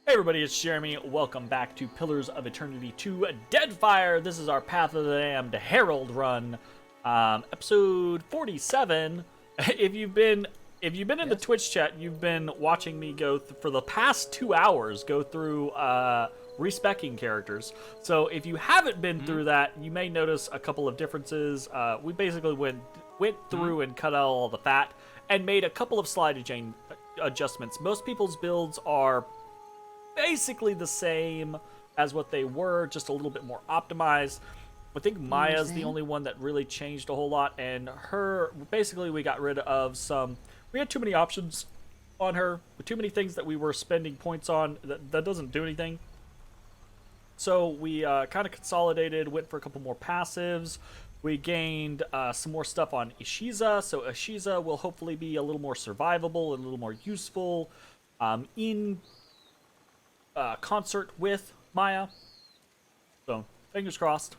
Hey everybody, it's Jeremy. Welcome back to Pillars of Eternity 2 Deadfire. This is our Path of the Damned Herald run, episode 47. If you've been in the Twitch chat, you've been watching me go for the past 2 hours go through respecking characters. So if you haven't been through that, you may notice a couple of differences. We basically went through and cut out all the fat and made a couple of slide adjustments. Most people's builds are basically the same as what they were, just a little bit more optimized. I think Maya's the only one that really changed a whole lot, and her, basically we got rid of we had too many options on her, too many things that we were spending points on that doesn't do anything. So we kind of consolidated, went for a couple more passives. We gained some more stuff on Ishiza, so Ishiza will hopefully be a little more survivable and a little more useful in concert with Maya. So, fingers crossed.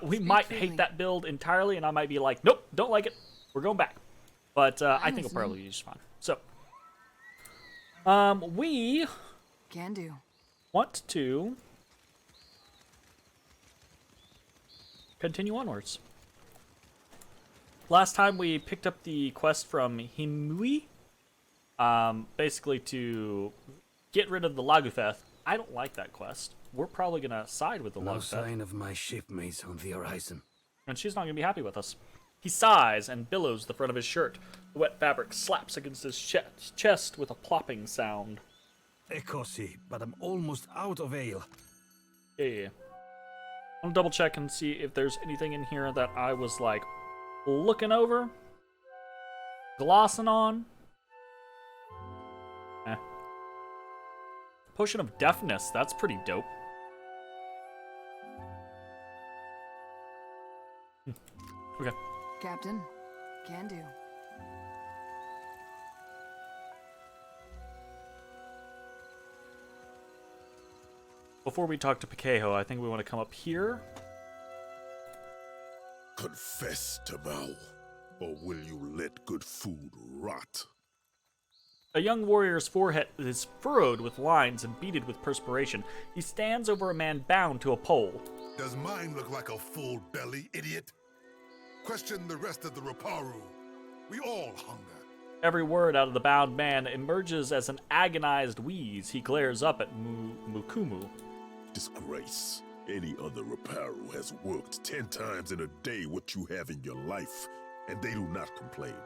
We might hate that build entirely, and I might be like, nope, don't like it. We're going back. But I think it'll probably be just fine. So, we want to continue onwards. Last time we picked up the quest from Himui, basically to get rid of the Lagufeth. I don't like that quest. We're probably gonna side with the Lagufeth. No sign of my shipmates on the horizon. And she's not gonna be happy with us. He sighs and billows the front of his shirt. The wet fabric slaps against his chest with a plopping sound. Ekosi, but I'm almost out of ale. Yeah. I'm gonna double check and see if there's anything in here that I was like looking over, glossing on. Potion of Deafness, that's pretty dope. Okay. Captain, can do. Before we talk to Pakeho, I think we want to come up here. Confess, Tamao, or will you let good food rot? A young warrior's forehead is furrowed with lines and beaded with perspiration. He stands over a man bound to a pole. Does mine look like a full belly, idiot? Question the rest of the Raparu. We all hunger. Every word out of the bound man emerges as an agonized wheeze. He glares up at Mukumu. Disgrace. Any other Raparu has worked 10 times in a day what you have in your life, and they do not complain.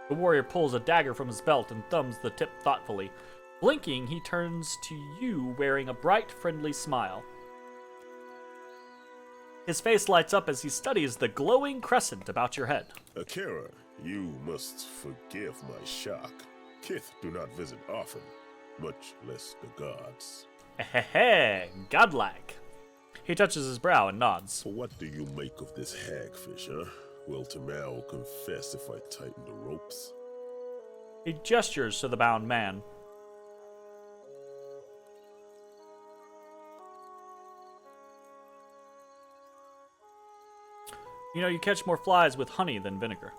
The warrior pulls a dagger from his belt and thumbs the tip thoughtfully. Blinking, he turns to you wearing a bright, friendly smile. His face lights up as he studies the glowing crescent about your head. Akira, you must forgive my shock. Kith do not visit often, much less the gods. Hehe, godlike. He touches his brow and nods. What do you make of this hagfish, huh? Will Tamao confess if I tighten the ropes? He gestures to the bound man. You know, you catch more flies with honey than vinegar.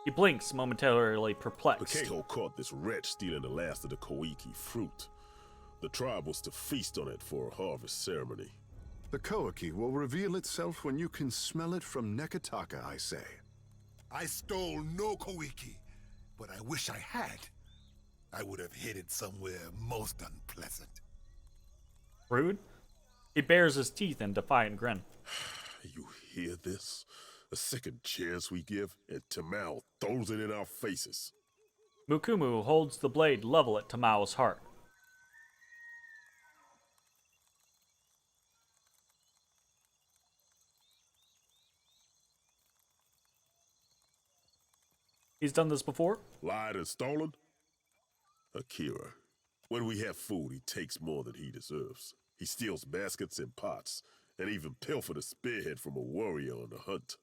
He blinks, momentarily perplexed. Pakeho caught this wretch stealing the last of the Koiki fruit. The tribe was to feast on it for a harvest ceremony. The Koiki will reveal itself when you can smell it from Nekataka, I say. I stole no Koiki, but I wish I had. I would have hid it somewhere most unpleasant. Rude? He bares his teeth in defiant grin. You hear this? A second chance we give, and Tamao throws it in our faces. Mukumu holds the blade level at Tamao's heart. He's done this before? Lied and stolen? Akira. When we have food, he takes more than he deserves. He steals baskets and pots, and even pilfered a spearhead from a warrior on the hunt.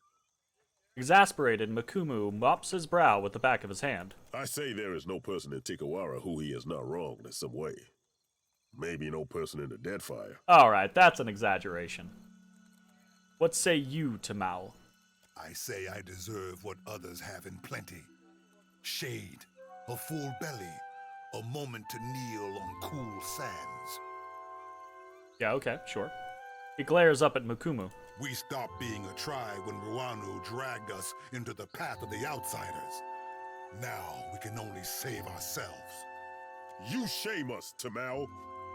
Exasperated, Mukumu mops his brow with the back of his hand. I say there is no person in Tikawara who he has not wronged in some way. Maybe no person in the Deadfire. Alright, that's an exaggeration. What say you, Tamao? I say I deserve what others have in plenty. Shade, a full belly, A moment to kneel on cool sands. Yeah, okay, sure. He glares up at Mukumu. We stopped being a tribe when Ruanu dragged us into the path of the outsiders. Now we can only save ourselves. You shame us, Tamao.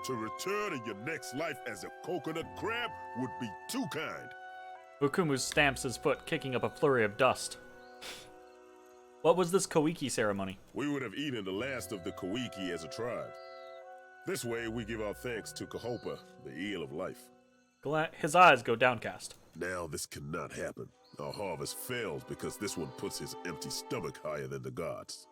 To return in your next life as a coconut crab would be too kind. Mukumu stamps his foot, kicking up a flurry of dust. What was this Koiki ceremony? We would have eaten the last of the Koiki as a tribe. This way, we give our thanks to Kahopa, the eel of life. His eyes go downcast. Now this cannot happen. Our harvest fails because this one puts his empty stomach higher than the gods.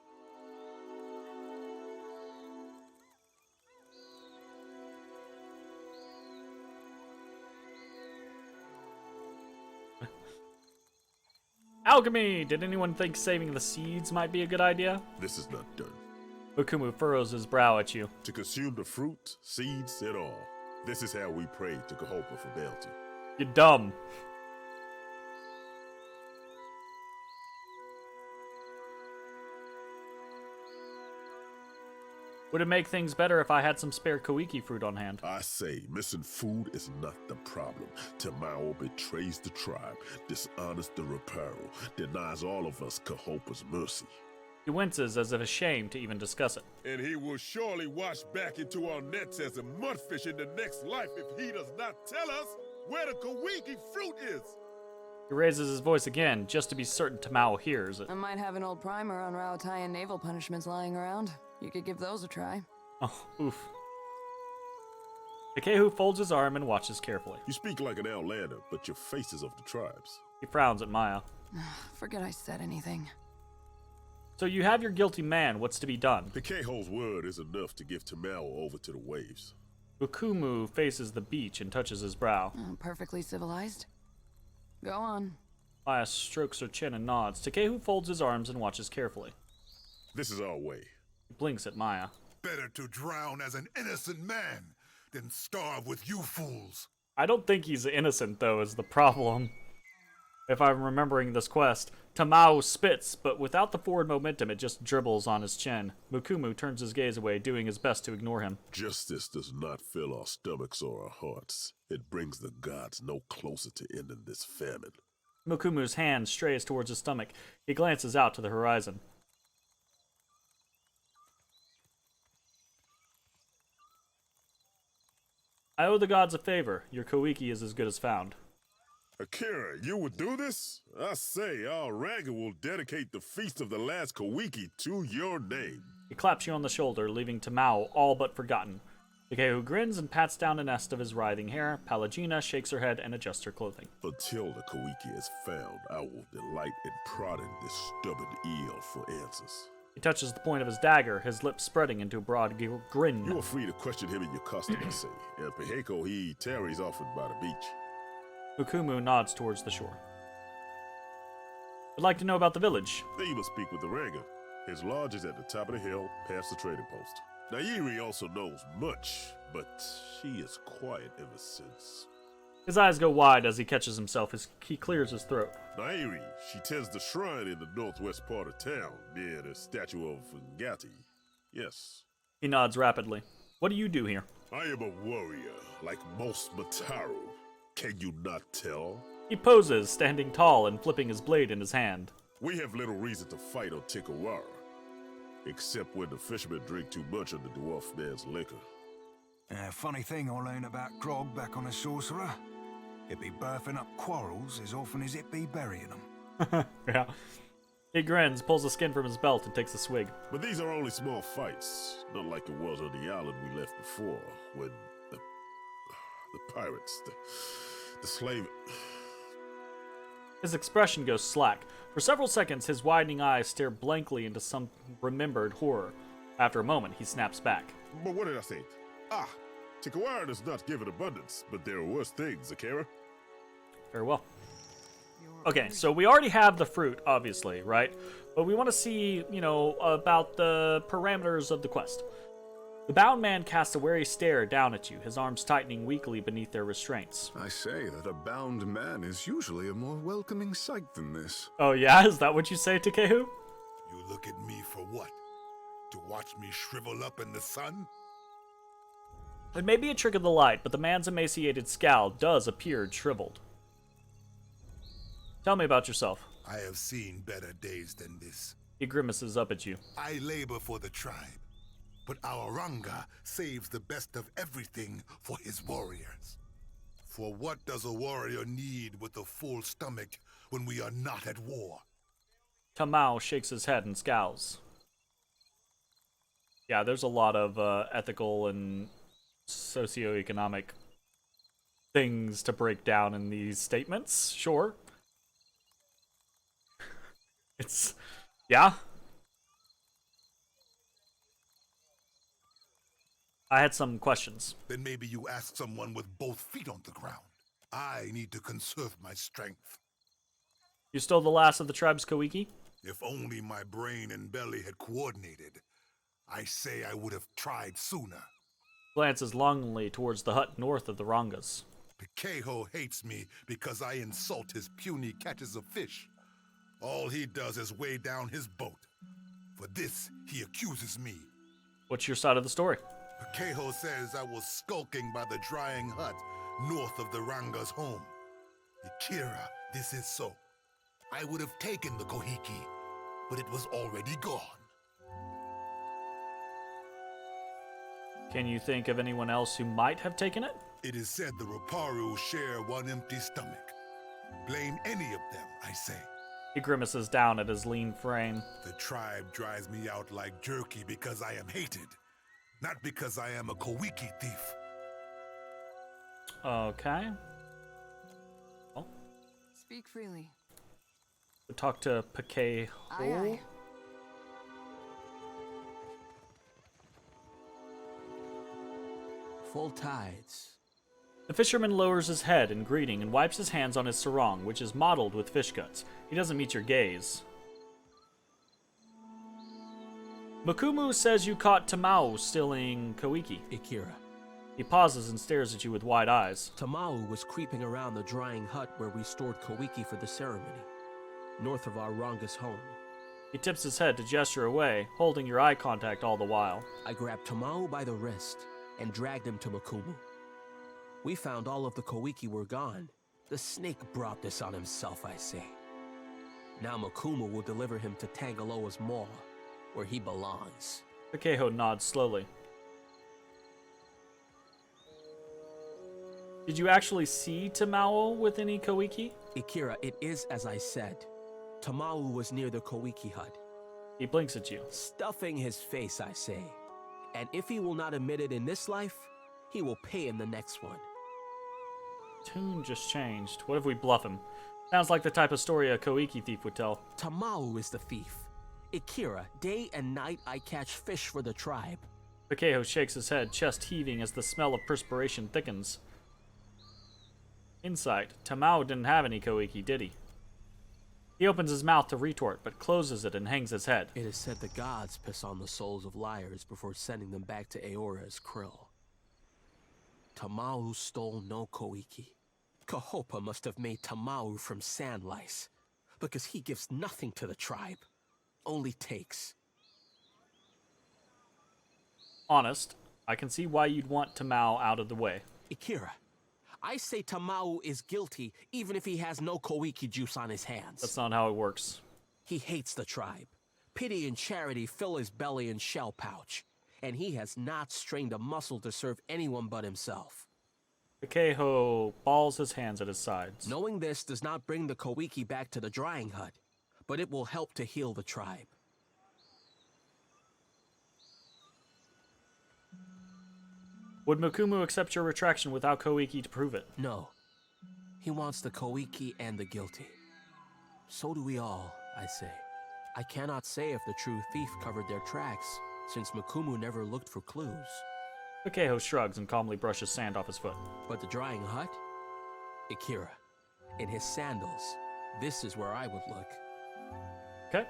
Alchemy! Did anyone think saving the seeds might be a good idea? This is not done. Mukumu furrows his brow at you. To consume the fruit, seeds, and all. This is how we pray to Kahopa for bounty. You're dumb. Would it make things better if I had some spare Koiki fruit on hand? I say, missing food is not the problem. Tamao betrays the tribe, dishonors the Reparo, denies all of us Kahopa's mercy. He winces as if ashamed to even discuss it. And he will surely wash back into our nets as a mudfish in the next life if he does not tell us where the Kawiki fruit is. He raises his voice again, just to be certain Tamao hears it. I might have an old primer on Raotayan naval punishments lying around. You could give those a try. Oh, oof. Takehu folds his arm and watches carefully. You speak like an outlander, but your face is of the tribes. He frowns at Maya. Forget I said anything. So you have your guilty man. What's to be done? Takeho's word is enough to give Tamao over to the waves. Mukumu faces the beach and touches his brow. Perfectly civilized. Go on. Maya strokes her chin and nods. Takehu folds his arms and watches carefully. This is our way. He blinks at Maya. Better to drown as an innocent man than starve with you fools. I don't think he's innocent, though, is the problem. If I'm remembering this quest, Tamao spits, but without the forward momentum, it just dribbles on his chin. Mukumu turns his gaze away, doing his best to ignore him. Justice does not fill our stomachs or our hearts. It brings the gods no closer to ending this famine. Mukumu's hand strays towards his stomach. He glances out to the horizon. I owe the gods a favor. Your Koiki is as good as found. Akira, you would do this? I say, our Raga will dedicate the Feast of the Last Kawiki to your name. He claps you on the shoulder, leaving Tamao all but forgotten. Takehu grins and pats down a nest of his writhing hair. Palagina shakes her head and adjusts her clothing. Until the Kawiki is found, I will delight in prodding this stubborn eel for answers. He touches the point of his dagger, his lips spreading into a broad grin. You are free to question him in your custom, I say. And Peheko, he tarries often by the beach. Mukumu nods towards the shore. I'd like to know about the village. Then you must speak with the Raga. His lodge is at the top of the hill, past the trading post. Nairi also knows much, but she is quiet ever since. His eyes go wide as he catches himself. He clears his throat. Nairi, she tends the shrine in the northwest part of town, near the statue of Ngati. Yes. He nods rapidly. What do you do here? I am a warrior, like most Mataru. Can you not tell? He poses, standing tall and flipping his blade in his hand. We have little reason to fight on Tikawara, except when the fishermen drink too much of the dwarf man's liquor. Funny thing I learned about grog back on a sorcerer. It be birthing up quarrels as often as it be burying them. Yeah. He grins, pulls a skin from his belt, and takes a swig. But these are only small fights, not like it was on the island we left before, when the pirates, the slave... His expression goes slack. For several seconds, his widening eyes stare blankly into some remembered horror. After a moment, he snaps back. But what did I say? Tikawara does not give in abundance, but there are worse things, Akira. Very well. Okay, so we already have the fruit, obviously, right? But we want to see, about the parameters of the quest. The bound man casts a wary stare down at you, his arms tightening weakly beneath their restraints. I say that a bound man is usually a more welcoming sight than this. Oh yeah? Is that what you say, Takehu? You look at me for what? To watch me shrivel up in the sun? It may be a trick of the light, but the man's emaciated scowl does appear shriveled. Tell me about yourself. I have seen better days than this. He grimaces up at you. I labor for the tribe, but our Ranga saves the best of everything for his warriors. For what does a warrior need with a full stomach when we are not at war? Tamao shakes his head and scowls. Yeah, there's a lot of ethical and socioeconomic things to break down in these statements, sure. Yeah. I had some questions. Then maybe you ask someone with both feet on the ground. I need to conserve my strength. You still the last of the tribe's Kawiki? If only my brain and belly had coordinated. I say I would have tried sooner. Glances longingly towards the hut north of the Rangas. Pikeho hates me because I insult his puny catches of fish. All he does is weigh down his boat. For this, he accuses me. What's your side of the story? Pikeho says I was skulking by the drying hut north of the Ranga's home. Akira, this is so. I would have taken the Kohiki, but it was already gone. Can you think of anyone else who might have taken it? It is said the Raparu share one empty stomach. Blame any of them, I say. He grimaces down at his lean frame. The tribe drives me out like jerky because I am hated, not because I am a Kowiki thief. Okay. Well, Speak freely. we'll talk to Pikeho. Aye, aye. Full tides. The fisherman lowers his head in greeting and wipes his hands on his sarong, which is mottled with fish guts. He doesn't meet your gaze. Makumu says you caught Tamao stealing Kawiki. Akira. He pauses and stares at you with wide eyes. Tamau was creeping around the drying hut where we stored Kawiki for the ceremony, north of our Ranga's home. He tips his head to gesture away, holding your eye contact all the while. I grabbed Tamau by the wrist and dragged him to Makumu. We found all of the Kawiki were gone. The snake brought this on himself, I say. Now Makumu will deliver him to Tangaloa's maw, where he belongs. Pikeho nods slowly. Did you actually see Tamao with any Kawiki? Akira, it is as I said. Tamau was near the Kawiki hut. He blinks at you. Stuffing his face, I say. And if he will not admit it in this life, he will pay in the next one. Tune just changed. What if we bluff him? Sounds like the type of story a Koiki thief would tell. Tamau is the thief. Akira, day and night I catch fish for the tribe. Pikeho shakes his head, chest heaving as the smell of perspiration thickens. Insight. Tamao didn't have any Koiki, did he? He opens his mouth to retort, but closes it and hangs his head. It is said the gods piss on the souls of liars before sending them back to Aora as krill. Tamau stole no Koiki. Kahopa must have made Tamau from sand lice, because he gives nothing to the tribe, only takes. Honest, I can see why you'd want Tamao out of the way. Akira, I say Tamau is guilty even if he has no Koiki juice on his hands. That's not how it works. He hates the tribe. Pity and charity fill his belly and shell pouch, and he has not strained a muscle to serve anyone but himself. Pikeho balls his hands at his sides. Knowing this does not bring the Kawiki back to the drying hut, but it will help to heal the tribe. Would Makumu accept your retraction without Koiki to prove it? No. He wants the Kawiki and the guilty. So do we all, I say. I cannot say if the true thief covered their tracks, since Makumu never looked for clues. Pikeho shrugs and calmly brushes sand off his foot. But the drying hut? Akira. In his sandals. This is where I would look. Okay.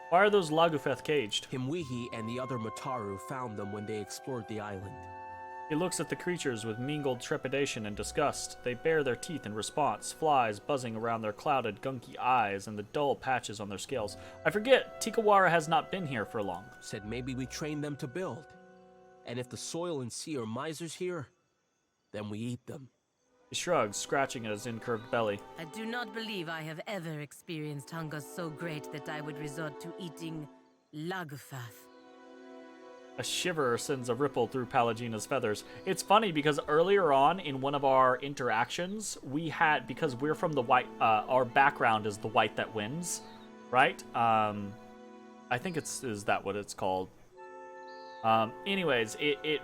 Why are those Lagufeth caged? Himwihi and the other Mataru found them when they explored the island. He looks at the creatures with mingled trepidation and disgust. They bare their teeth in response, flies buzzing around their clouded, gunky eyes and the dull patches on their scales. I forget, Tikawara has not been here for long. Said maybe we train them to build. And if the soil and sea are misers here, then we eat them. He shrugs, scratching at his incurved belly. I do not believe I have ever experienced hunger so great that I would resort to eating lagufath. A shiver sends a ripple through Palagina's feathers. It's funny because earlier on in one of our interactions, we had, because we're from the white, our background is the white that wins, right? I think is that what it's called? Anyways, it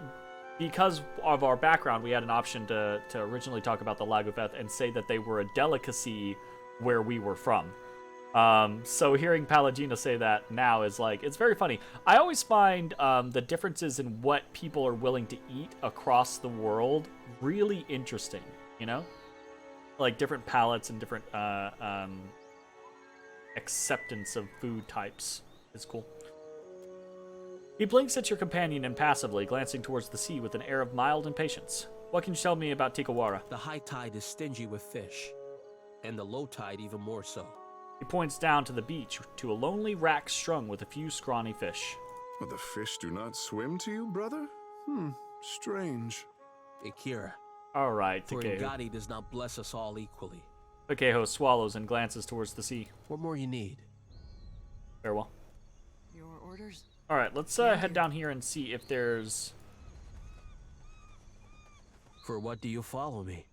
because of our background, we had an option to originally talk about the Lagufeth and say that they were a delicacy where we were from. So hearing Palagina say that now is like, it's very funny. I always find the differences in what people are willing to eat across the world really interesting, you know? Like different palates and different acceptance of food types is cool. He blinks at your companion impassively, glancing towards the sea with an air of mild impatience. What can you tell me about Tikawara? The high tide is stingy with fish, and the low tide even more so. He points down to the beach to a lonely rack strung with a few scrawny fish. Well, the fish do not swim to you, brother? Strange. Akira, All right, for Takeho. Ngati does not bless us all equally. Takeho swallows and glances towards the sea. What more you need? Farewell. Your orders? All right, let's head down here and see if there's... For what do you follow me?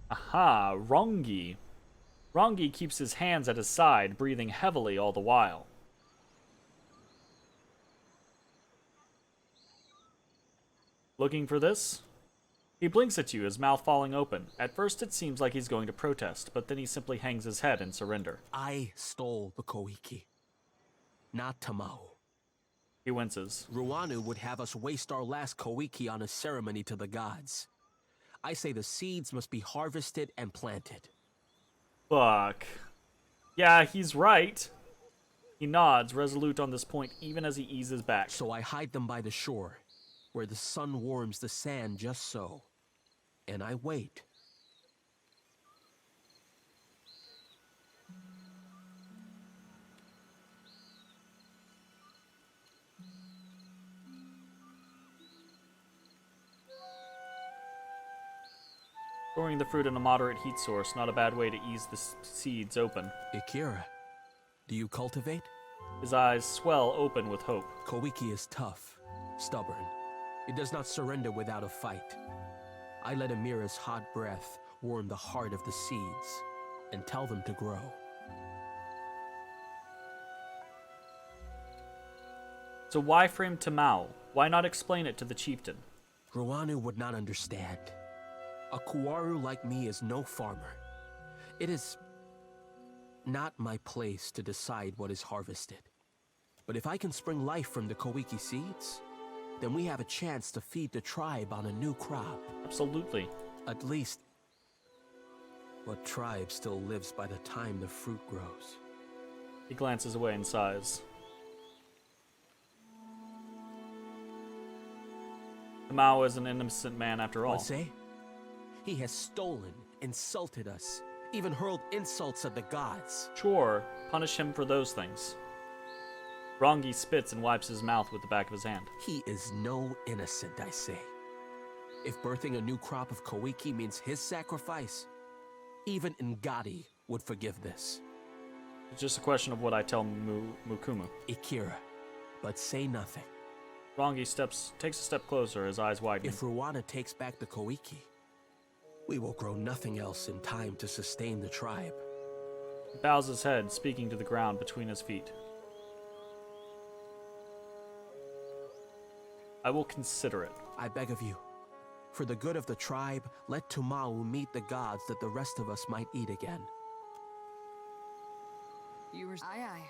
Aha, Rongi. Rongi keeps his hands at his side, breathing heavily all the while. Looking for this? He blinks at you, his mouth falling open. At first it seems like he's going to protest, but then he simply hangs his head in surrender. I stole the Koiki, not Tamao. He winces. Ruanu would have us waste our last Koiki on a ceremony to the gods. I say the seeds must be harvested and planted. Fuck. Yeah, he's right. He nods, resolute on this point, even as he eases back. So I hide them by the shore, where the sun warms the sand just so. And I wait. Storing the fruit in a moderate heat source, not a bad way to ease the seeds open. Akira, do you cultivate? His eyes swell open with hope. Koiki is tough, stubborn. It does not surrender without a fight. I let Amira's hot breath warm the heart of the seeds and tell them to grow. So why frame Tamao? Why not explain it to the chieftain? Ruanu would not understand. A Kuaru like me is no farmer. It is not my place to decide what is harvested. But if I can spring life from the Koiki seeds, then we have a chance to feed the tribe on a new crop. Absolutely. At least, what tribe still lives by the time the fruit grows? He glances away and sighs. Tamao is an innocent man after all. What say? He has stolen, insulted us, even hurled insults at the gods. Sure, punish him for those things. Rongi spits and wipes his mouth with the back of his hand. He is no innocent, I say. If birthing a new crop of Koiki means his sacrifice, even Ngati would forgive this. It's just a question of what I tell Mukumu. Akira, but say nothing. Rongi takes a step closer, his eyes widening. If Ruana takes back the Koiki, we will grow nothing else in time to sustain the tribe. He bows his head, speaking to the ground between his feet. I will consider it. I beg of you, for the good of the tribe, let Tumau meet the gods that the rest of us might eat again. You were... Aye, aye.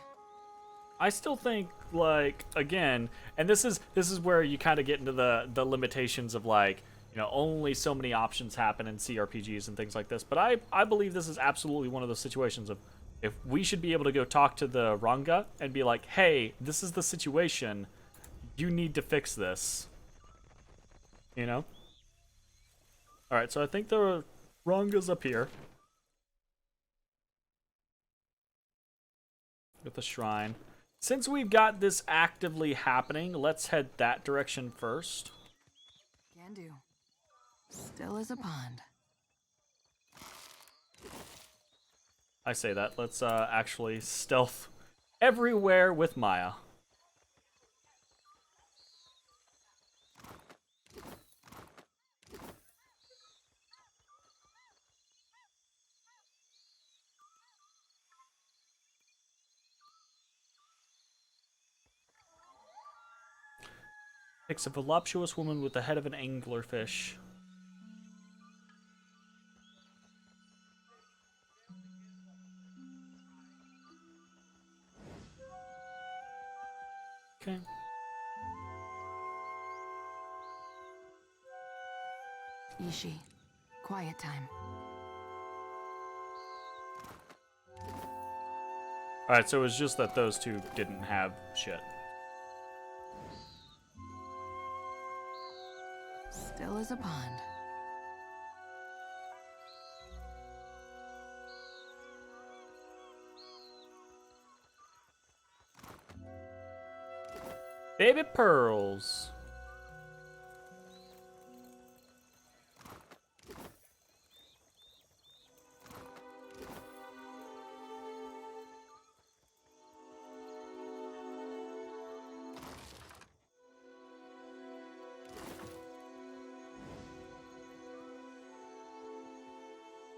I still think, like, again, and this is where you kind of get into the limitations of, like, you know, only so many options happen in CRPGs and things like this. But I believe this is absolutely one of those situations of, if we should be able to go talk to the Ranga and be like, hey, this is the situation, you need to fix this. You know? Alright, so I think the Ranga's up here. With the shrine. Since we've got this actively happening, let's head that direction first. Can do. Still as a pond. I say that. Let's actually stealth everywhere with Maya. Picks a voluptuous woman with the head of an anglerfish. Okay. Ishi. Quiet time. Alright, so it was just that those two didn't have shit. Still as a pond. Baby pearls.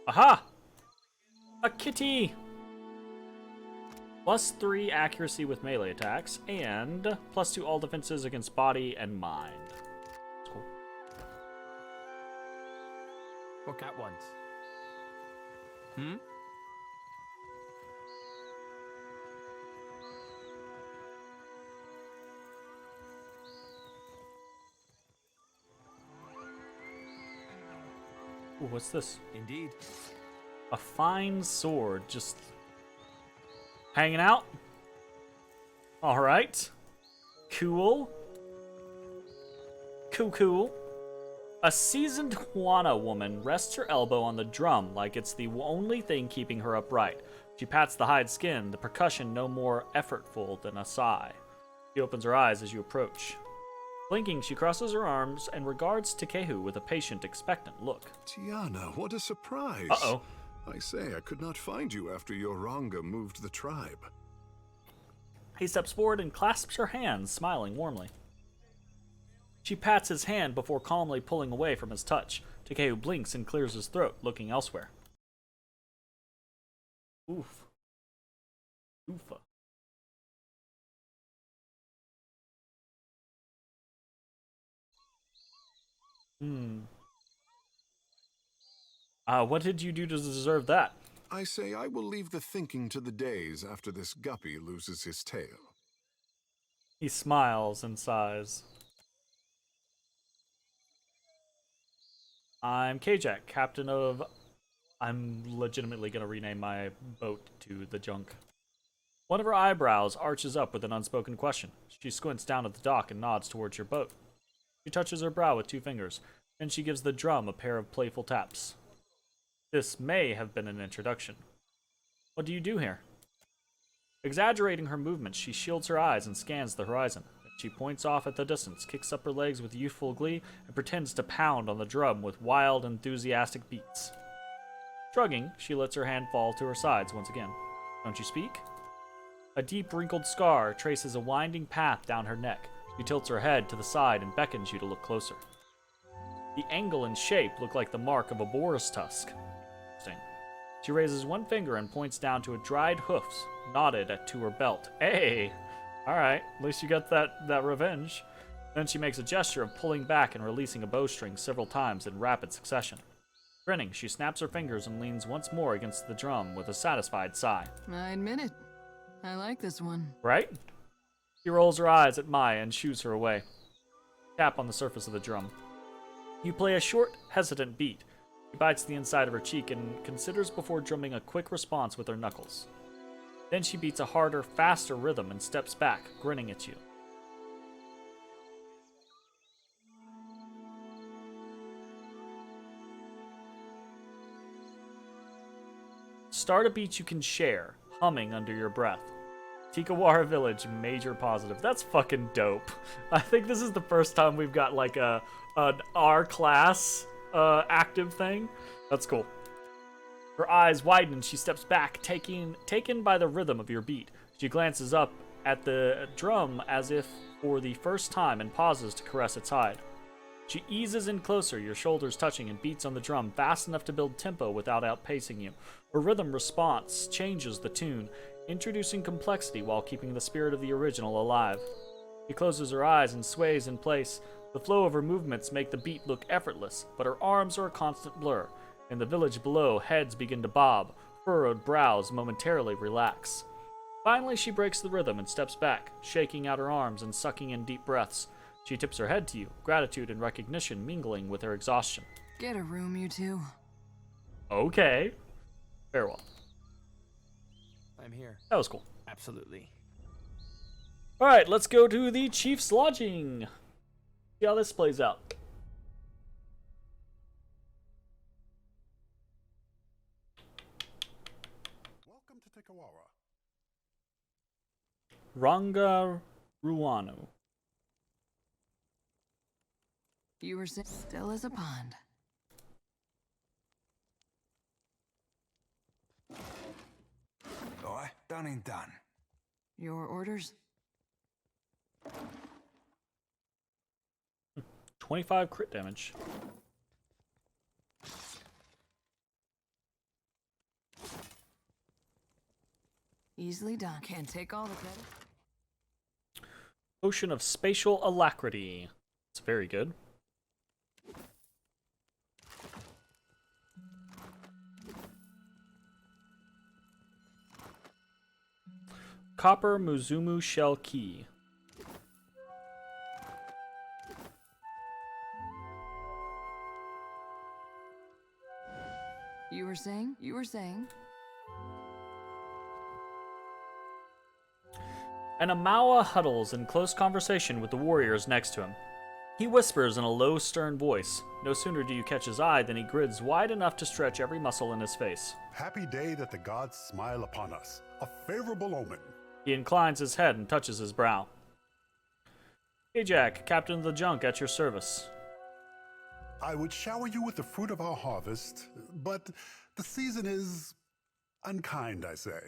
Aha! A kitty! +3 accuracy with melee attacks, and +2 all defenses against body and mind. That's cool. Hook at once. Hmm? Ooh, what's this? Indeed. A fine sword, just hanging out. All right. Cool. Cool. A seasoned Juana woman rests her elbow on the drum like it's the only thing keeping her upright. She pats the hide skin, the percussion no more effortful than a sigh. She opens her eyes as you approach. Blinking, she crosses her arms and regards Takehu with a patient, expectant look. Tiana, what a surprise. Uh-oh. I say, I could not find you after your Ranga moved the tribe. He steps forward and clasps her hands, smiling warmly. She pats his hand before calmly pulling away from his touch. Takehu blinks and clears his throat, looking elsewhere. Oof. Oofa. What did you do to deserve that? I say I will leave the thinking to the days after this guppy loses his tail. He smiles and sighs. I'm Kajak, captain of... I'm legitimately going to rename my boat to the Junk. One of her eyebrows arches up with an unspoken question. She squints down at the dock and nods towards your boat. She touches her brow with 2 fingers, and she gives the drum a pair of playful taps. This may have been an introduction. What do you do here? Exaggerating her movements, she shields her eyes and scans the horizon. She points off at the distance, kicks up her legs with youthful glee, and pretends to pound on the drum with wild, enthusiastic beats. Shrugging, she lets her hand fall to her sides once again. Don't you speak? A deep, wrinkled scar traces a winding path down her neck. She tilts her head to the side and beckons you to look closer. The angle and shape look like the mark of a boar's tusk. Interesting. She raises one finger and points down to a dried hoofs, knotted to her belt. Hey! Alright, at least you got that revenge. Then she makes a gesture of pulling back and releasing a bowstring several times in rapid succession. Grinning, she snaps her fingers and leans once more against the drum with a satisfied sigh. I admit it. I like this one. Right? She rolls her eyes at Maya and shoos her away. Tap on the surface of the drum. You play a short, hesitant beat. She bites the inside of her cheek and considers before drumming a quick response with her knuckles. Then she beats a harder, faster rhythm and steps back, grinning at you. Start a beat you can share, humming under your breath. Tikawara Village, major positive. That's fucking dope. I think this is the first time we've got like an R class active thing. That's cool. Her eyes widen. She steps back, taken by the rhythm of your beat. She glances up at the drum as if for the first time and pauses to caress its hide. She eases in closer, your shoulders touching, and beats on the drum fast enough to build tempo without outpacing you. Her rhythm response changes the tune, introducing complexity while keeping the spirit of the original alive. She closes her eyes and sways in place. The flow of her movements make the beat look effortless, but her arms are a constant blur. In the village below, heads begin to bob, furrowed brows momentarily relax. Finally, she breaks the rhythm and steps back, shaking out her arms and sucking in deep breaths. She tips her head to you, gratitude and recognition mingling with her exhaustion. Get a room, you two. Okay. Farewell. I'm here. That was cool. Absolutely. Alright, let's go to the Chief's Lodging. See how this plays out. Welcome to Tikawara. Ranga Ruano. You were still as a pond. Aye, done and done. Your orders? 25 crit damage. Easily done. Can't take all the credit. Potion of Spatial Alacrity. It's very good. Copper Muzumu Shell Key. You were saying? You were saying? An Amawa huddles in close conversation with the warriors next to him. He whispers in a low, stern voice. No sooner do you catch his eye than he grins wide enough to stretch every muscle in his face. Happy day that the gods smile upon us. A favorable omen. He inclines his head and touches his brow. Hey Jack, captain of the junk at your service. I would shower you with the fruit of our harvest, but the season is unkind, I say.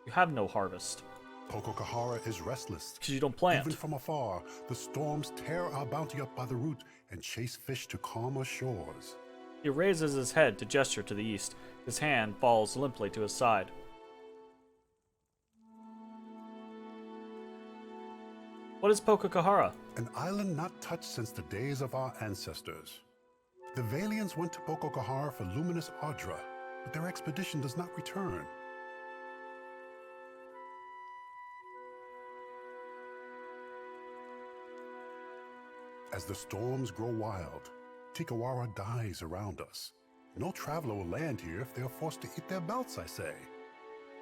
You have no harvest. Pococahara is restless. Because you don't plant. Even from afar, the storms tear our bounty up by the root and chase fish to calmer shores. He raises his head to gesture to the east. His hand falls limply to his side. What is Pococahara? An island not touched since the days of our ancestors. The Valians went to Pococahara for luminous Ardra, but their expedition does not return. As the storms grow wild, Tikawara dies around us. No traveler will land here if they are forced to eat their belts, I say.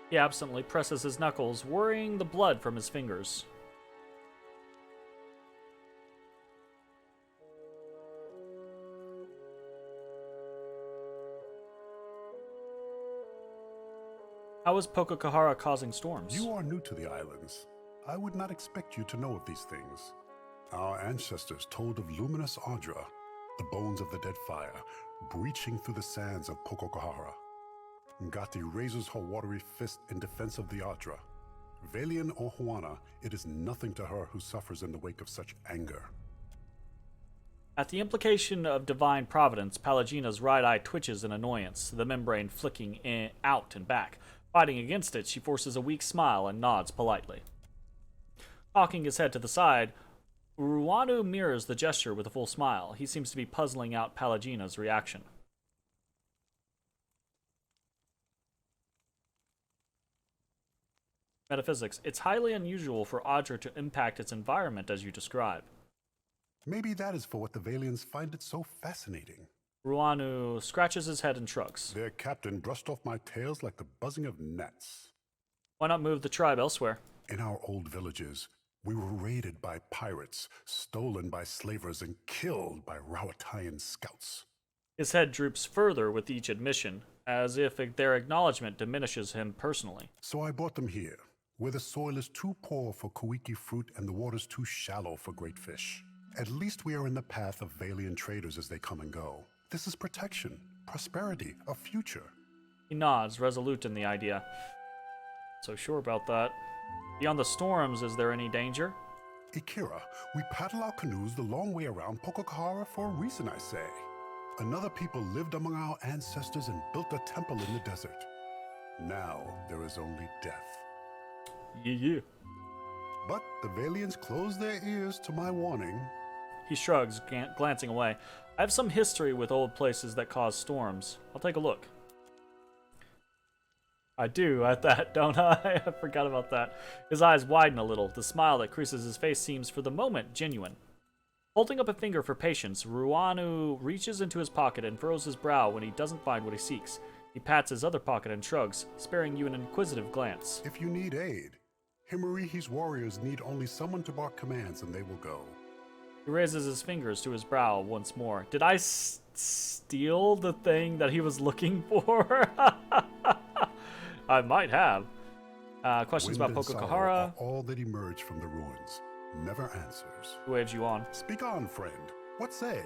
He absently presses his knuckles, worrying the blood from his fingers. How is Pococahara causing storms? You are new to the islands. I would not expect you to know of these things. Our ancestors told of luminous Ardra, the bones of the Deadfire, breaching through the sands of Pococahara. Ngati raises her watery fist in defense of the Ardra. Valian or Huana, it is nothing to her who suffers in the wake of such anger. At the implication of divine providence, Palagina's right eye twitches in annoyance, the membrane flicking out and back. Fighting against it, she forces a weak smile and nods politely. Cocking his head to the side, Uruanu mirrors the gesture with a full smile. He seems to be puzzling out Palagina's reaction. Metaphysics. It's highly unusual for Ardra to impact its environment as you describe. Maybe that is for what the Valians find it so fascinating. Ruanu scratches his head and shrugs. Their captain brushed off my tails like the buzzing of gnats. Why not move the tribe elsewhere? In our old villages, we were raided by pirates, stolen by slavers, and killed by Rawatayan scouts. His head droops further with each admission. as if their acknowledgement diminishes him personally. So I brought them here, where the soil is too poor for koiki fruit and the water's too shallow for great fish. At least we are in the path of Valian traders as they come and go. This is protection, prosperity, a future. He nods, resolute in the idea. So sure about that. Beyond the storms, is there any danger? Ikira, we paddle our canoes the long way around Pococahara for a reason, I say. Another people lived among our ancestors and built a temple in the desert. Now there is only death. Yeah. But the Valians close their ears to my warning. He shrugs, glancing away. I have some history with old places that cause storms. I'll take a look. I do at that, don't I? I forgot about that. His eyes widen a little. The smile that creases his face seems, for the moment, genuine. Holding up a finger for patience, Ruanu reaches into his pocket and furrows his brow when he doesn't find what he seeks. He pats his other pocket and shrugs, sparing you an inquisitive glance. If you need aid, Himarihi's warriors need only someone to bark commands and they will go. He raises his fingers to his brow once more. Did I steal the thing that he was looking for? I might have. Questions Wind about and sorrow Pococahara. are all that emerge from the ruins. Never answers. Who edged you on? Speak on, friend. What say?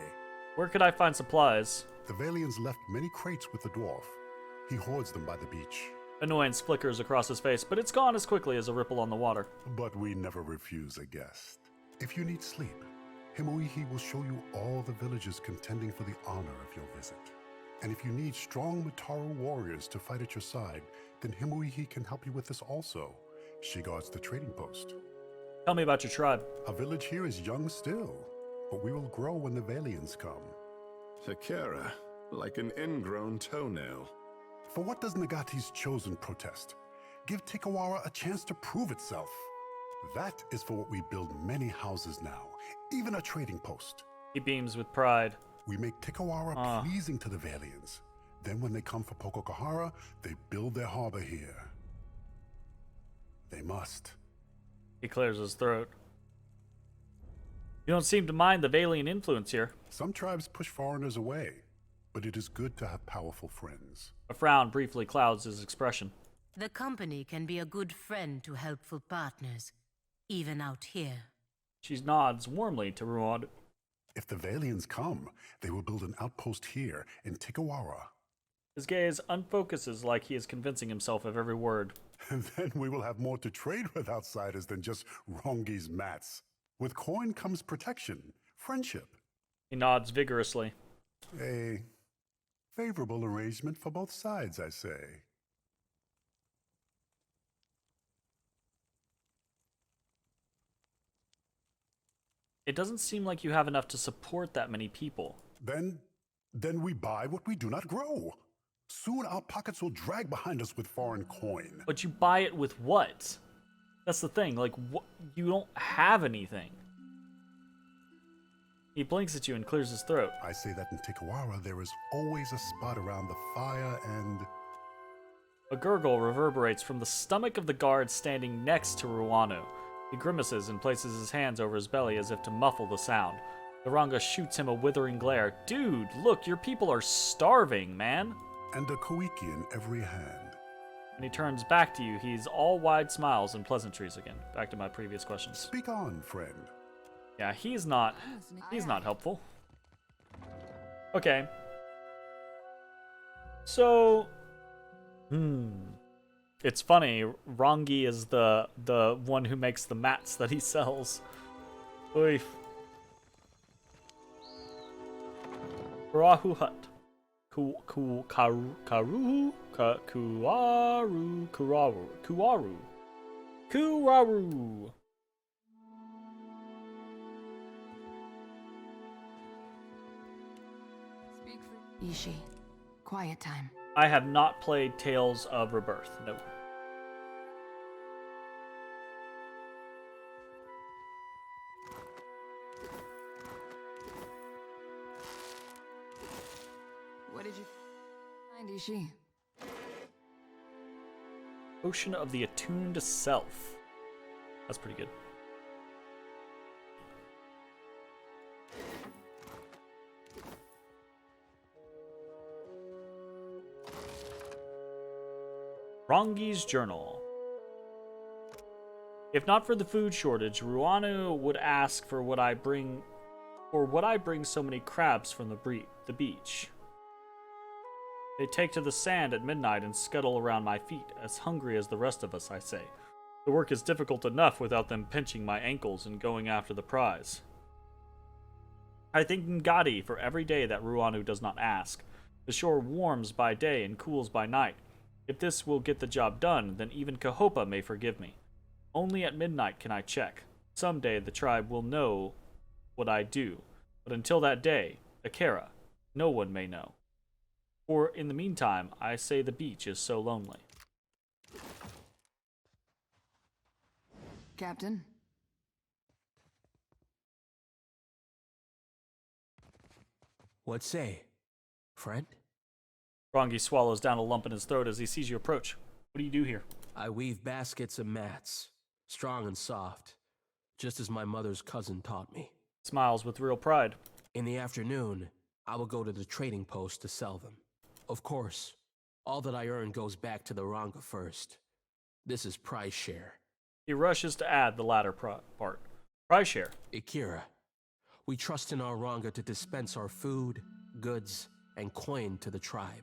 Where could I find supplies? The Valians left many crates with the dwarf. He hoards them by the beach. Annoyance flickers across his face, but it's gone as quickly as a ripple on the water. But we never refuse a guest. If you need sleep, Himoihi will show you all the villages contending for the honor of your visit. And if you need strong Mataru warriors to fight at your side, then Himoihi can help you with this also. She guards the trading post. Tell me about your tribe. Our village here is young still, but we will grow when the Valians come. Takara, like an ingrown toenail. For what does Nagati's chosen protest? Give Tikawara a chance to prove itself. That is for what we build many houses now, even a trading post. He beams with pride. We make Tikawara pleasing to the Valians. Then when they come for Pococahara, they build their harbor here. They must. He clears his throat. You don't seem to mind the Valian influence here. Some tribes push foreigners away, but it is good to have powerful friends. A frown briefly clouds his expression. The company can be a good friend to helpful partners, even out here. She nods warmly to Ruad. If the Valians come, they will build an outpost here in Tikawara. His gaze unfocuses like he is convincing himself of every word. And then we will have more to trade with outsiders than just Rongi's mats. With coin comes protection, friendship. He nods vigorously. A favorable arrangement for both sides, I say. It doesn't seem like you have enough to support that many people. Then we buy what we do not grow. Soon our pockets will drag behind us with foreign coin. But you buy it with what? That's the thing, like, you don't have anything. He blinks at you and clears his throat. I say that in Tikawara there is always a spot around the fire and... A gurgle reverberates from the stomach of the guard standing next to Ruanu. He grimaces and places his hands over his belly as if to muffle the sound. The Ranga shoots him a withering glare. Dude, look, your people are starving, man. And a koiki in every hand. When he turns back to you, he's all wide smiles and pleasantries again. Back to my previous questions. Speak on, friend. Yeah, he's not helpful. Okay. So, it's funny, Rangi is the one who makes the mats that he sells. Oy. Kurahu Hut. Kuraru. Speak for Ishi. Quiet time. I have not played Tales of Rebirth. No. What did you find, Ishi? Ocean of the Attuned Self. That's pretty good. Rongi's journal. If not for the food shortage, Ruanu would ask for what I bring so many crabs from the beach. They take to the sand at midnight and scuttle around my feet, as hungry as the rest of us, I say. The work is difficult enough without them pinching my ankles and going after the prize. I thank Ngadi for every day that Ruanu does not ask. The shore warms by day and cools by night. If this will get the job done, then even Kahopa may forgive me. Only at midnight can I check. Someday the tribe will know what I do, but until that day, Akira, no one may know. For in the meantime, I say the beach is so lonely. Captain? What say, friend? Rongi swallows down a lump in his throat as he sees you approach. What do you do here? I weave baskets of mats, strong and soft, just as my mother's cousin taught me. Smiles with real pride. In the afternoon, I will go to the trading post to sell them. Of course, all that I earn goes back to the Ranga first. This is prize share. He rushes to add the latter part. Prize share. Akira, we trust in our Ranga to dispense our food, goods, and coin to the tribe.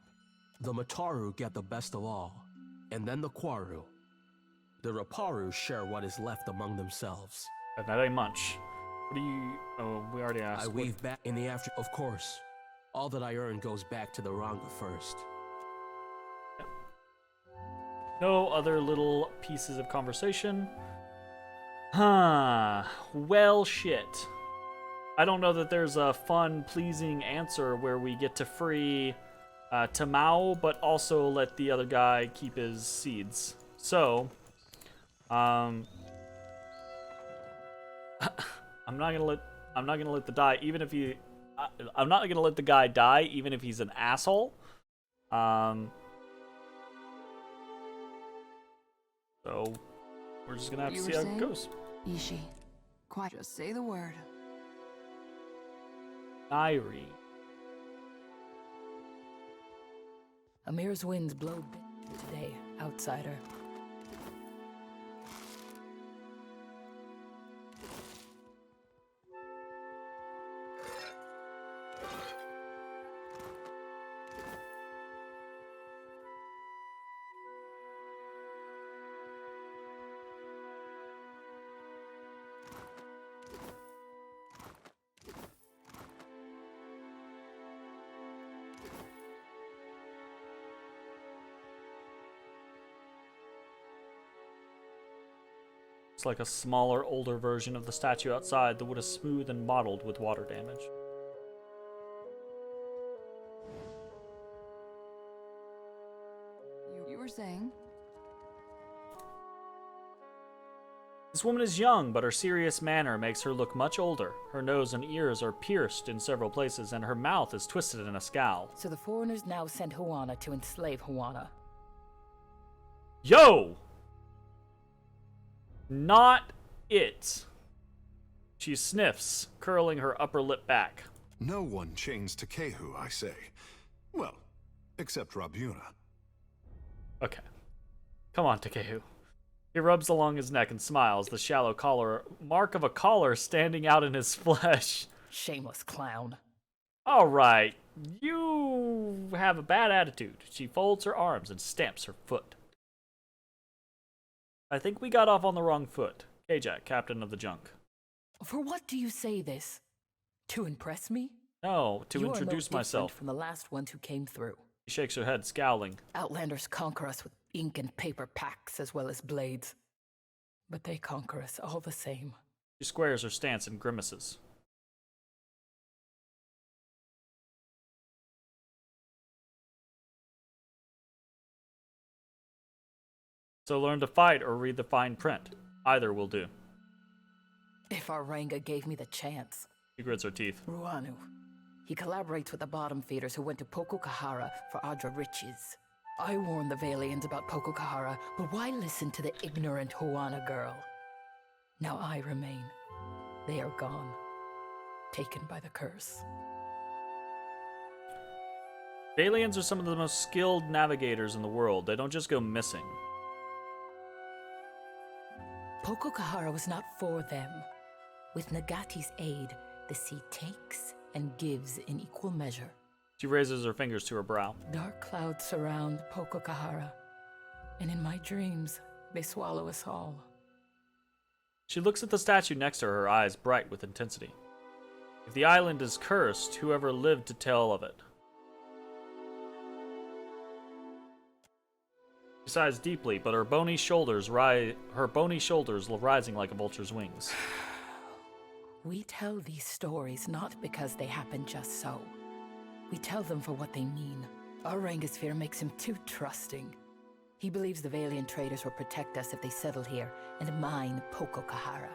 The Mataru get the best of all, and then the Kwaru. The Raparu share what is left among themselves. That ain't much. What do you... Oh, we already asked. I weave back in the after... Of course, all that I earn goes back to the Ranga first. No other little pieces of conversation. Huh. Well, shit. I don't know that there's a fun, pleasing answer where we get to free Tamao, but also let the other guy keep his seeds. So, I'm not gonna let the die, even if he. I'm not gonna let the guy die, even if he's an asshole. So we're just gonna have to see how it goes. Ishi. Quite just say the word. Nairi. Amir's winds blow today, outsider. It's like a smaller, older version of the statue outside. The wood is smooth and mottled with water damage. You were saying? This woman is young, but her serious manner makes her look much older. Her nose and ears are pierced in several places, and her mouth is twisted in a scowl. So the foreigners now send Huana to enslave Huana. Yo! Not it. She sniffs, curling her upper lip back. No one chains Takehu, I say. Well, except Rabuna. Okay. Come on, Takehu. He rubs along his neck and smiles, the shallow collar, mark of a collar standing out in his flesh. Shameless clown. All right, you have a bad attitude. She folds her arms and stamps her foot. I think we got off on the wrong foot. Kajak, captain of the junk. For what do you say this? To impress me? No, to You are no introduce different myself. from the last ones who came through. She shakes her head, scowling. Outlanders conquer us with ink and paper packs as well as blades. But they conquer us all the same. She squares her stance and grimaces. So learn to fight or read the fine print. Either will do. If our Ranga gave me the chance. She grits her teeth. Ruanu. He collaborates with the bottom feeders who went to Pokokahara for Adra riches. I warned the Valians about Pokokahara, but why listen to the ignorant Huana girl? Now I remain. They are gone. Taken by the curse. Aliens are some of the most skilled navigators in the world. They don't just go missing. Pokokahara was not for them. With Nagati's aid, the sea takes and gives in equal measure. She raises her fingers to her brow. Dark clouds surround Pokokahara, and in my dreams, they swallow us all. She looks at the statue next to her, her eyes bright with intensity. If the island is cursed, whoever lived to tell of it? She sighs deeply, but her bony shoulders rising like a vulture's wings. We tell these stories not because they happen just so. We tell them for what they mean. Our Rangosphere makes him too trusting. He believes the Valiant traders will protect us if they settle here and mine Pokokahara.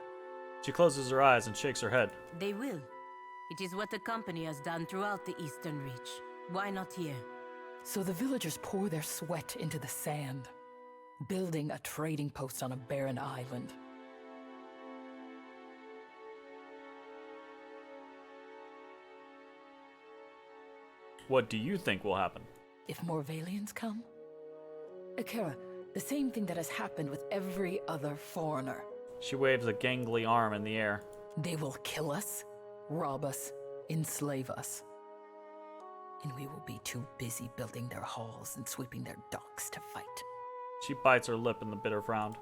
She closes her eyes and shakes her head. They will. It is what the company has done throughout the Eastern Reach. Why not here? So the villagers pour their sweat into the sand, building a trading post on a barren island. What do you think will happen? If more Valians come? Akira, the same thing that has happened with every other foreigner. She waves a gangly arm in the air. They will kill us, rob us, enslave us. And we will be too busy building their halls and sweeping their docks to fight. She bites her lip in the bitter frown.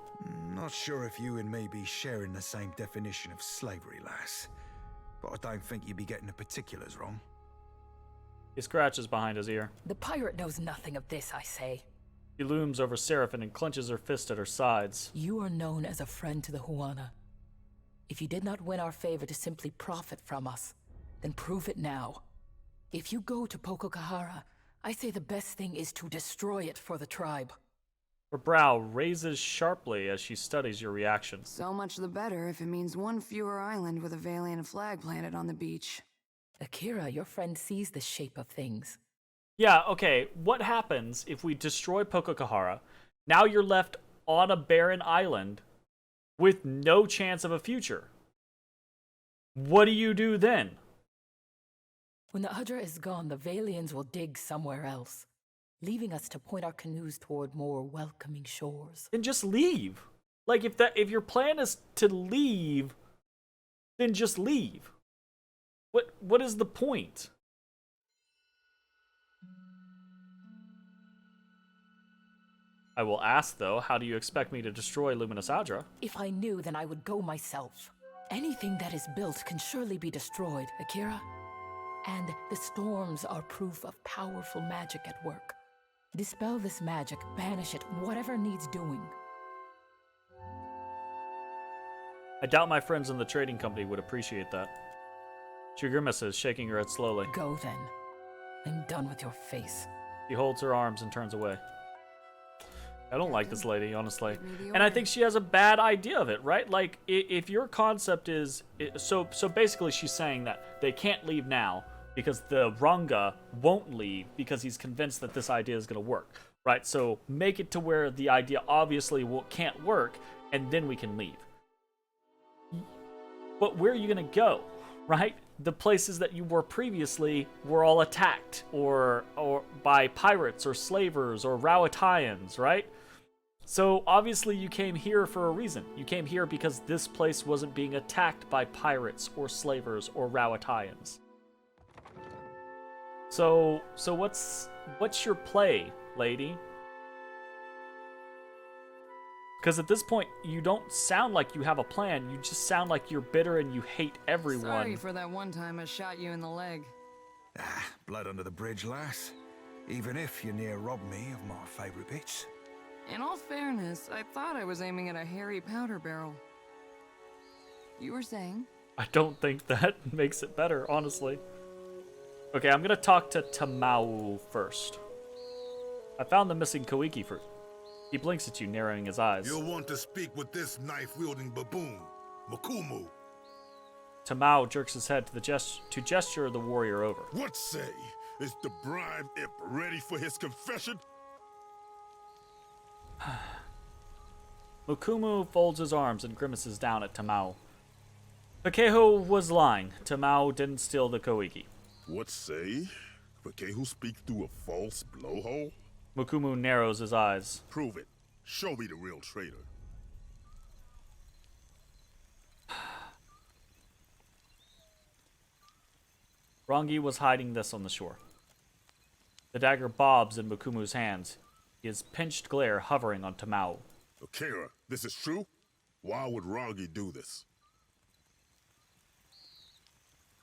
Not sure if you and me be sharing the same definition of slavery, lass. But I don't think you'd be getting the particulars wrong. He scratches behind his ear. The pirate knows nothing of this, I say. She looms over Seraphin and clenches her fist at her sides. You are known as a friend to the Huana. If you did not win our favor to simply profit from us, then prove it now. If you go to Pokokahara, I say the best thing is to destroy it for the tribe. Her brow raises sharply as she studies your reaction. So much the better if it means one fewer island with a Valiant flag planted on the beach. Akira, your friend sees the shape of things. Yeah, okay, what happens if we destroy Pokokahara? Now you're left on a barren island with no chance of a future. What do you do then? When the Hydra is gone, the Valians will dig somewhere else, leaving us to point our canoes toward more welcoming shores. Then just leave. Like, if your plan is to leave, then just leave. What is the point? I will ask, though, how do you expect me to destroy Luminous Adra? If I knew, then I would go myself. Anything that is built can surely be destroyed, Akira. And the storms are proof of powerful magic at work. Dispel this magic, banish it, whatever needs doing. I doubt my friends in the trading company would appreciate that. She grimaces, shaking her head slowly. Go then. I'm done with your face. She holds her arms and turns away. I don't like this lady, honestly. And I think she has a bad idea of it, right? Like, if your concept is... So basically she's saying that they can't leave now because the Ranga won't leave because he's convinced that this idea is going to work, right? So make it to where the idea obviously can't work, and then we can leave. But where are you going to go, right? The places that you were previously were all attacked or by pirates or slavers or Rowatayans, right? So obviously you came here for a reason. You came here because this place wasn't being attacked by pirates or slavers or Rowatayans. So what's your play, lady? Because at this point, you don't sound like you have a plan. You just sound like you're bitter and you hate everyone. Sorry for that one time I shot you in the leg. Blood under the bridge, lass. Even if you near robbed me of my favorite bits. In all fairness, I thought I was aiming at a hairy powder barrel. You were saying? I don't think that makes it better, honestly. Okay, I'm gonna talk to Tamau first. I found the missing Koiki fruit. He blinks at you, narrowing his eyes. You'll want to speak with this knife-wielding baboon, Makumu. Tamau jerks his head to gesture the warrior over. What say? Is the bride imp ready for his confession? Mukumu folds his arms and grimaces down at Tamau. Pakeho was lying. Tamau didn't steal the Koiki. What say? But Kehu speak through a false blowhole? Mukumu narrows his eyes. Prove it. Show me the real traitor. Rangi was hiding this on the shore. The dagger bobs in Mukumu's hands, his pinched glare hovering on Tamao. Akira, this is true? Why would Rangi do this?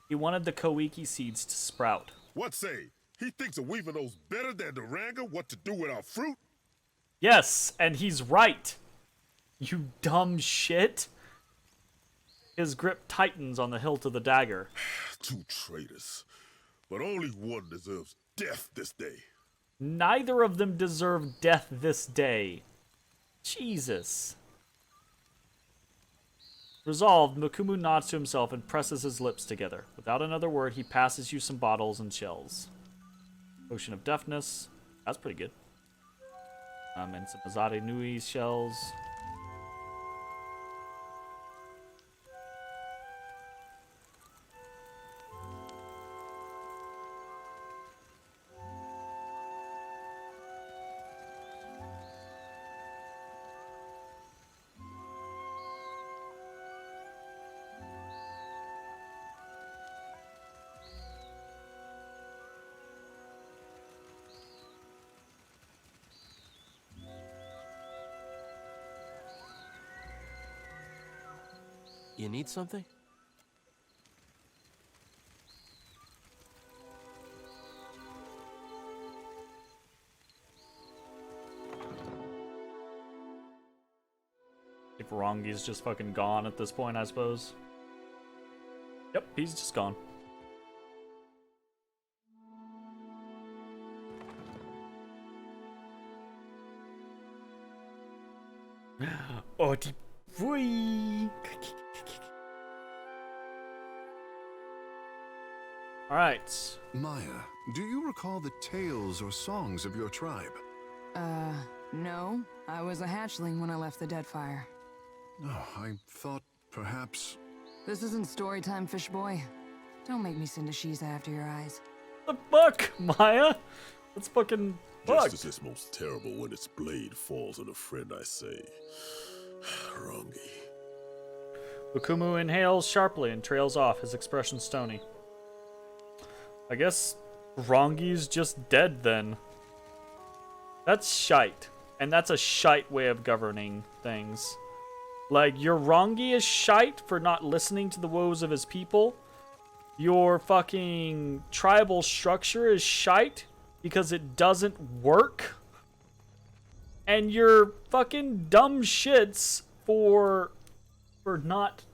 He wanted the Koiki seeds to sprout. What say? He thinks a weaver knows better than the Ranga what to do with our fruit? Yes, and he's right. You dumb shit. His grip tightens on the hilt of the dagger. Two traitors. But only one deserves death this day. Neither of them deserve death this day. Jesus. Resolved, Mukumu nods to himself and presses his lips together. Without another word, he passes you some bottles and shells. Potion of Deafness. That's pretty good. And some Azade Nui shells. You need something? If Rangi's just fucking gone at this point, I suppose. Yep, he's just gone. Oh, die Pfui. All right. Maya, do you recall the tales or songs of your tribe? No. I was a hatchling when I left the Deadfire. Oh, I thought perhaps... This isn't story time, fish boy. Don't make me send a Shiza after your eyes. The fuck, Maya? That's fucking fucked. Justice is most terrible when its blade falls on a friend, I say. Rangi. Mukumu inhales sharply and trails off, his expression stony. I guess Rangi's just dead then. That's shite. And that's a shite way of governing things. Like, your Rangi is shite for not listening to the woes of his people. Your fucking tribal structure is shite because it doesn't work. And you're fucking dumb shits for not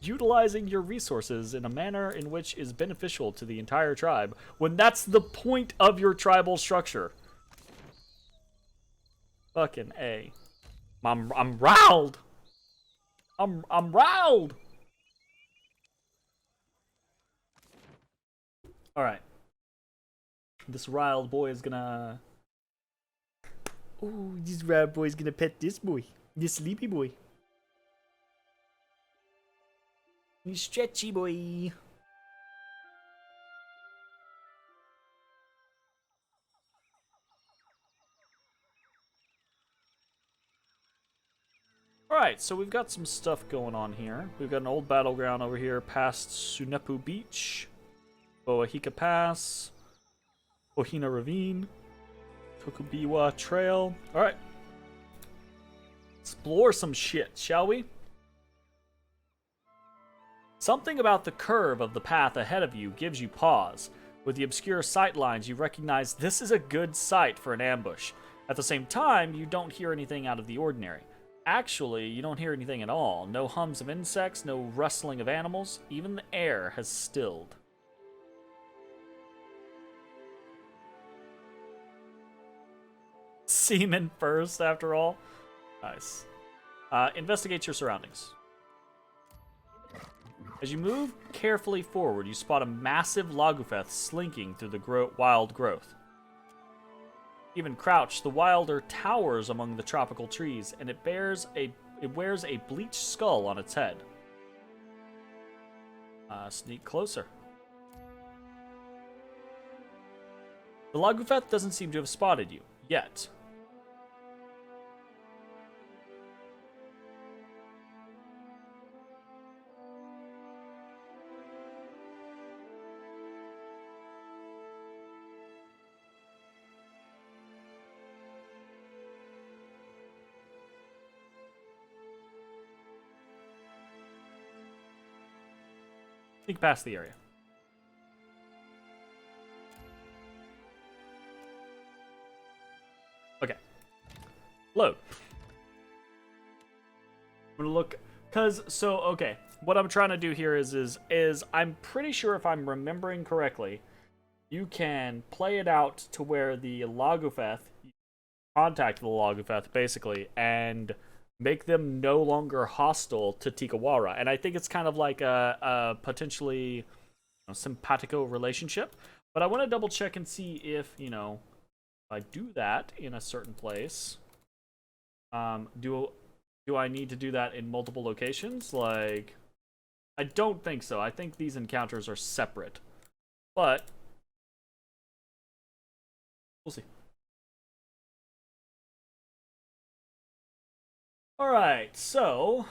utilizing your resources in a manner in which is beneficial to the entire tribe, when that's the point of your tribal structure. Fucking A. I'm riled. I'm riled. All right. This riled boy is gonna. Oh, this riled boy is gonna pet this boy, this sleepy boy. Stretchy boy. Alright, so we've got some stuff going on here. We've got an old battleground over here past Sunepu Beach, Boahika Pass, Ohina Ravine, Tokubiwa Trail. Alright. Explore some shit, shall we? Something about the curve of the path ahead of you gives you pause. With the obscure sight lines, you recognize this is a good site for an ambush. At the same time, you don't hear anything out of the ordinary. Actually, you don't hear anything at all. No hums of insects, no rustling of animals. Even the air has stilled. Seaman first, after all. Nice. Investigate your surroundings. As you move carefully forward, you spot a massive Lagufeth slinking through the wild growth. Even crouched, the wilder towers among the tropical trees, and it wears a bleached skull on its head. Sneak closer. The Lagufeth doesn't seem to have spotted you yet. Sneak past the area. Okay. Load. I'm gonna look, okay. What I'm trying to do here is I'm pretty sure, if I'm remembering correctly, you can play it out to where the Lagufeth, contact the Lagufeth basically, and make them no longer hostile to Tikawara. And I think it's kind of like a potentially simpatico relationship. But I want to double check and see if, if I do that in a certain place, do I need to do that in multiple locations? Like, I don't think so. I think these encounters are separate. But we'll see. Alright, so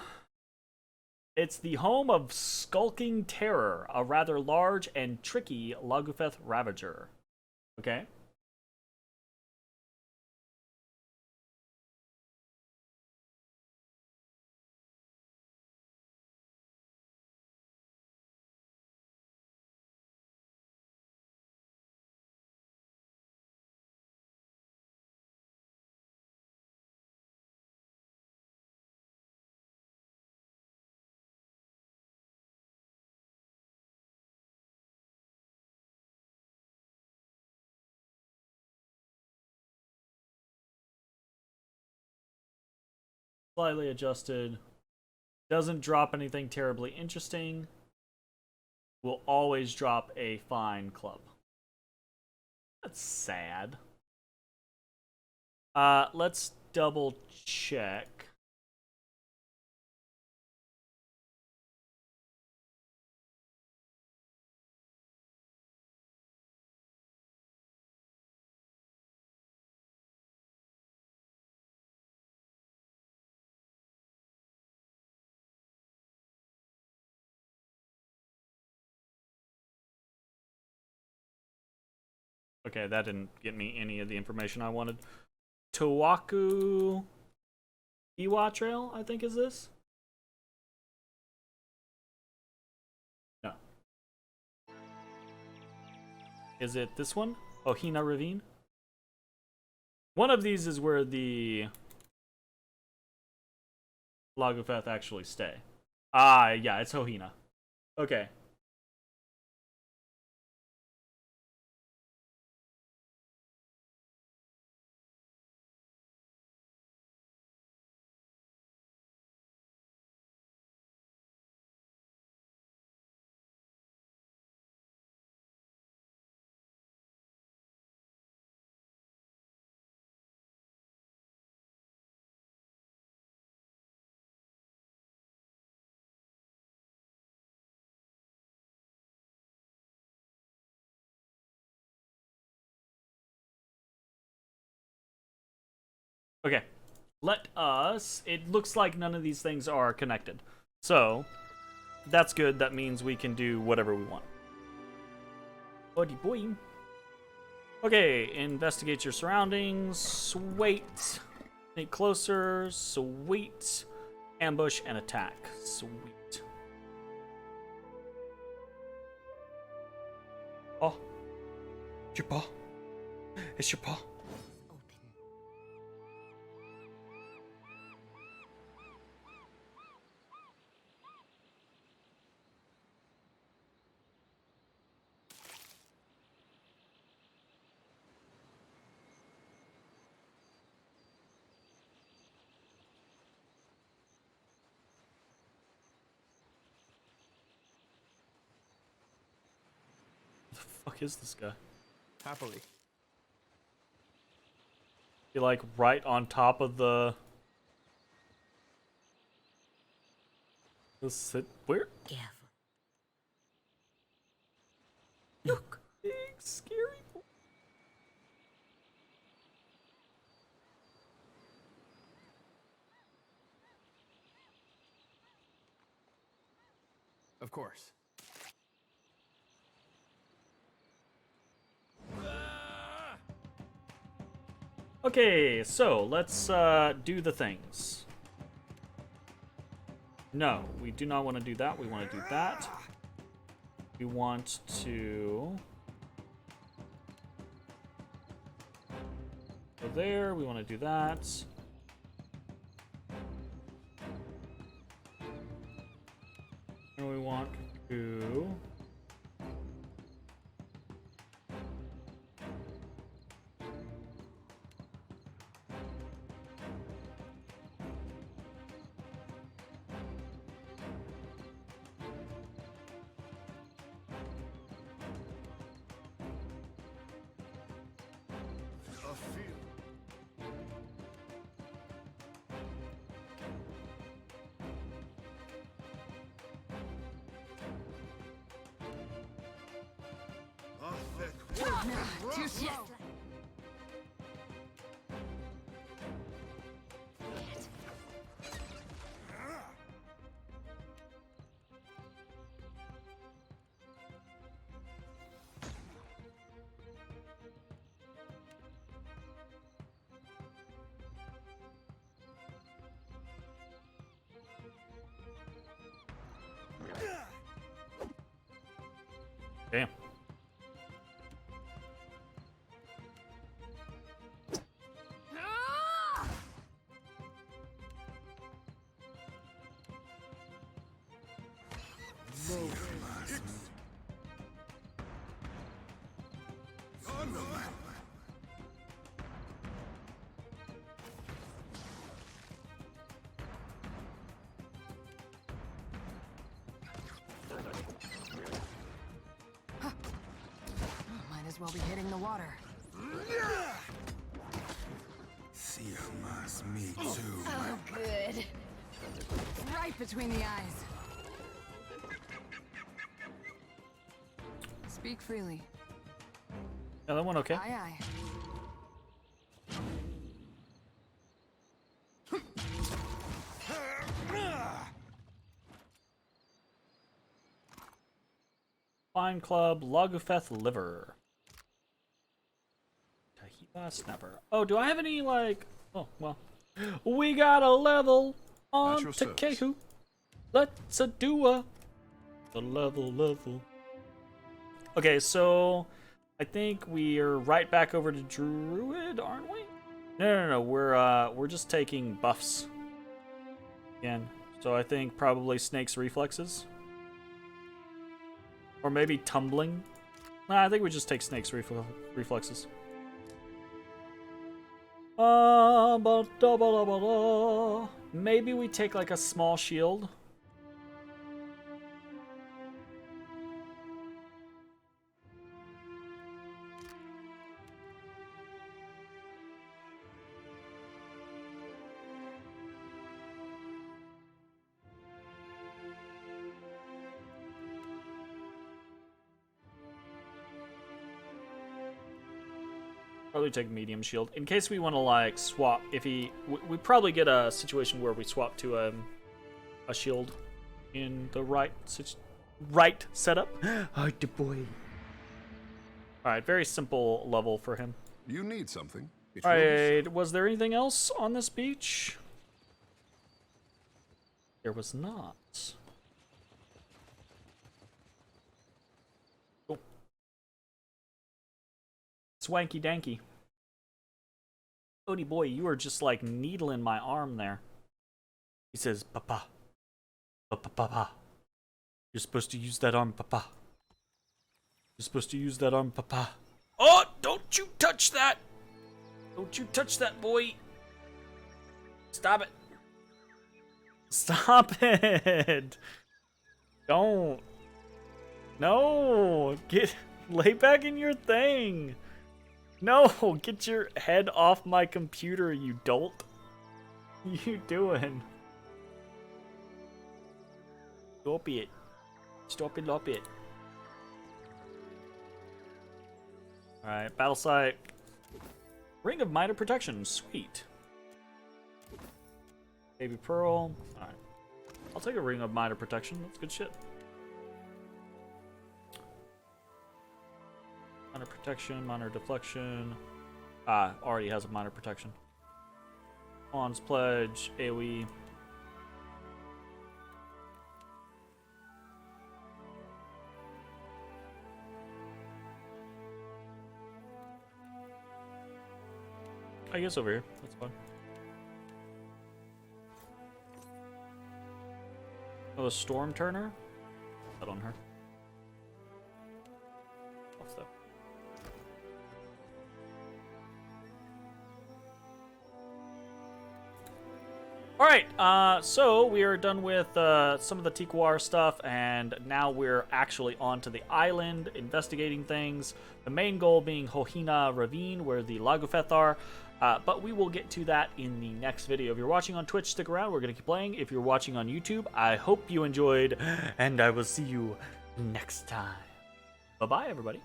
it's the home of Skulking Terror, a rather large and tricky Lagufeth Ravager. Okay? Slightly adjusted. Doesn't drop anything terribly interesting. Will always drop a fine club. That's sad. Let's double check. Okay, that didn't get me any of the information I wanted. Towaku Iwa Trail, I think, is this? No. Is it this one? Ohina Ravine? One of these is where the Lagufeth actually stay. Ah, yeah, it's Ohina. Okay. Okay, it looks like none of these things are connected. So, that's good. That means we can do whatever we want. Buddy boy. Okay, investigate your surroundings. Sweet. Sneak closer. Sweet. Ambush and attack. Sweet. Oh. It's your paw. It's your paw. Fuck is this guy? Happily. He like right on top of the. Where? Careful. Look, big scary. Of course. Okay, so let's do the things. No, we do not want to do that. We want to do that. We want to go there. We want to do that. And we want to Too slow. damn. Might as well be hitting the water. See me too. Oh, good. Right between the eyes. Speak freely. Yeah, that one okay. Aye, aye. Fine Club, Logufeth Liver. Tahiba Snapper. Oh, do I have any, like... Oh, well. We got a level on Takehu. Let's do a level. Okay, so... I think we're right back over to Druid, aren't we? No. We're just taking buffs. Again. So I think probably Snake's Reflexes. Or maybe Tumbling. Nah, I think we just take Snake's Reflexes. Maybe we take like a small shield. Probably take medium shield in case we want to like swap. If we probably get a situation where we swap to a shield in the right setup. Oh, the boy. All right, very simple level for him. You need something. All right, was there anything else on this beach? There was not. Cool. Swanky danky. Odie boy, you are just like needling my arm there. He says, Papa. Papa. You're supposed to use that arm, Papa. You're supposed to use that arm, Papa. Oh, don't you touch that! Don't you touch that, boy. Stop it. Stop it. Don't. No. Lay back in your thing. No, get your head off my computer, you dolt. You doing? Stop it. Stop it. Alright, battle site. Ring of Might of Protection, sweet. Baby Pearl. Alright. I'll take a Ring of Might of Protection, that's good shit. protection, minor deflection. Already has a minor protection. On's Pledge, AoE. I guess over here. That's fine. Oh, a Storm Turner? That on her. What's that? Alright, so we are done with some of the Tikwar stuff, and now we're actually on to the island, investigating things. The main goal being Hohina Ravine, where the Lagufeth are. But we will get to that in the next video. If you're watching on Twitch, stick around. We're going to keep playing. If you're watching on YouTube, I hope you enjoyed, and I will see you next time. Bye-bye, everybody.